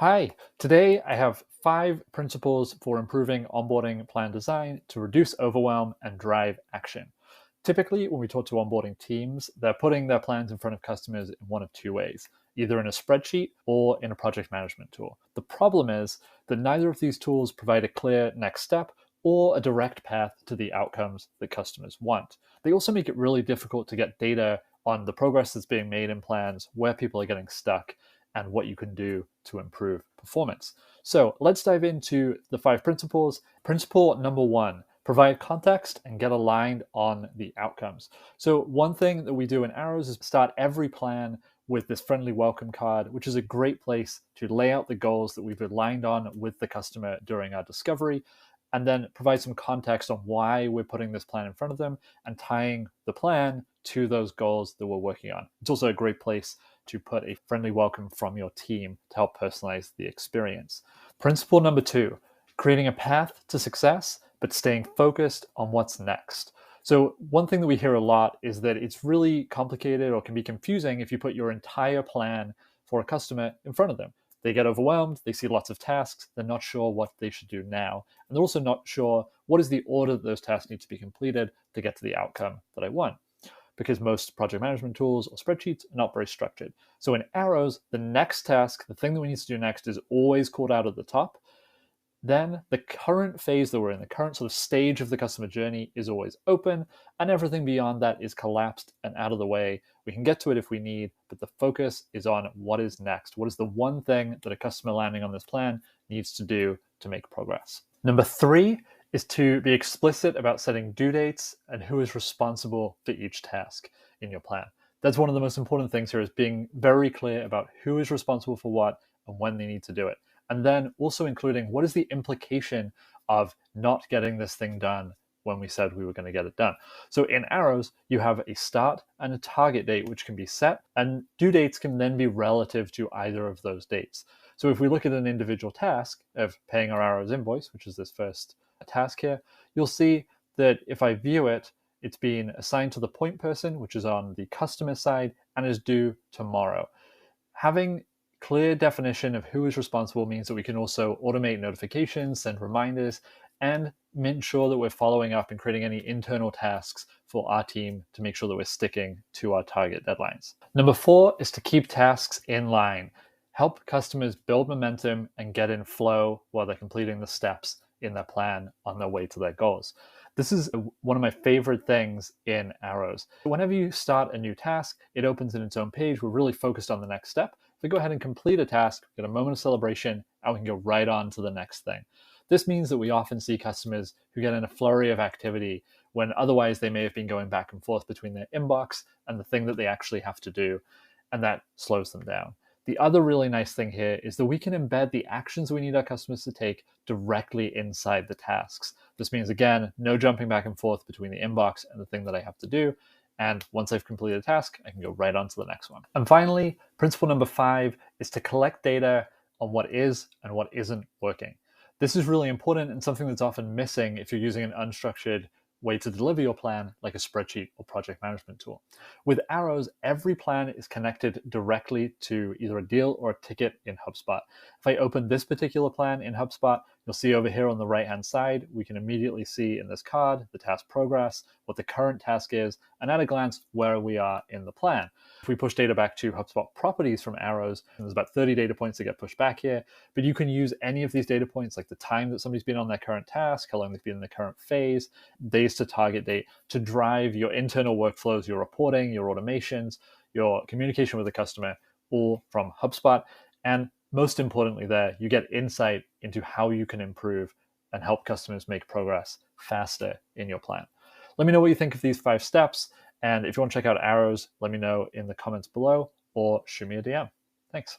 Hi, today I have 5 principles for improving onboarding plan design to reduce overwhelm and drive action. Typically, when we talk to onboarding teams, they're putting their plans in front of customers in one of two ways, either in a spreadsheet or in a project management tool. The problem is that neither of these tools provide a clear next step or a direct path to the outcomes that customers want. They also make it really difficult to get data on the progress that's being made in plans, where people are getting stuck, and what you can do to improve performance. So let's dive into the 5 principles. Principle number 1, provide context and get aligned on the outcomes. So one thing that we do in Arrows is start every plan with this friendly welcome card, which is a great place to lay out the goals that we've aligned on with the customer during our discovery, and then provide some context on why we're putting this plan in front of them and tying the plan to those goals that we're working on. It's also a great place to put a friendly welcome from your team to help personalize the experience. Principle number 2, creating a path to success, but staying focused on what's next. So one thing that we hear a lot is that it's really complicated or can be confusing if you put your entire plan for a customer in front of them. They get overwhelmed, they see lots of tasks, they're not sure what they should do now. And they're also not sure what is the order that those tasks need to be completed to get to the outcome that I want, because most project management tools or spreadsheets are not very structured. So in Arrows, the next task, the thing that we need to do next, is always called out at the top. Then the current phase that we're in, the current sort of stage of the customer journey, is always open, and everything beyond that is collapsed and out of the way. We can get to it if we need, but the focus is on what is next. What is the one thing that a customer landing on this plan needs to do to make progress? Number 3 is to be explicit about setting due dates and who is responsible for each task in your plan. That's one of the most important things here, is being very clear about who is responsible for what and when they need to do it. And then also including what is the implication of not getting this thing done when we said we were going to get it done. So in Arrows, you have a start and a target date which can be set, and due dates can then be relative to either of those dates. So if we look at an individual task of paying our Arrows invoice, which is this first task here, you'll see that if I view it, it's been assigned to the point person, which is on the customer side, and is due tomorrow. Having clear definition of who is responsible means that we can also automate notifications, send reminders, and make sure that we're following up and creating any internal tasks for our team to make sure that we're sticking to our target deadlines. Number 4 is to keep tasks in line. Help customers build momentum and get in flow while they're completing the steps in their plan on their way to their goals. This is one of my favorite things in Arrows. Whenever you start a new task, it opens in its own page. We're really focused on the next step. If we go ahead and complete a task, get a moment of celebration, and we can go right on to the next thing. This means that we often see customers who get in a flurry of activity when otherwise they may have been going back and forth between their inbox and the thing that they actually have to do, and that slows them down. The other really nice thing here is that we can embed the actions we need our customers to take directly inside the tasks. This means, again, no jumping back and forth between the inbox and the thing that I have to do. And once I've completed a task, I can go right on to the next one. And finally, principle number 5 is to collect data on what is and what isn't working. This is really important and something that's often missing if you're using an unstructured way to deliver your plan, like a spreadsheet or project management tool. With Arrows, every plan is connected directly to either a deal or a ticket in HubSpot. If I open this particular plan in HubSpot, you'll see over here on the right-hand side, we can immediately see in this card the task progress, what the current task is, and at a glance, where we are in the plan. If we push data back to HubSpot properties from Arrows, there's about 30 data points that get pushed back here, but you can use any of these data points, like the time that somebody's been on their current task, how long they've been in the current phase, days to target date, to drive your internal workflows, your reporting, your automations, your communication with the customer, all from HubSpot. And most importantly there, you get insight into how you can improve and help customers make progress faster in your plan. Let me know what you think of these 5 steps. And if you want to check out Arrows, let me know in the comments below or shoot me a DM. Thanks.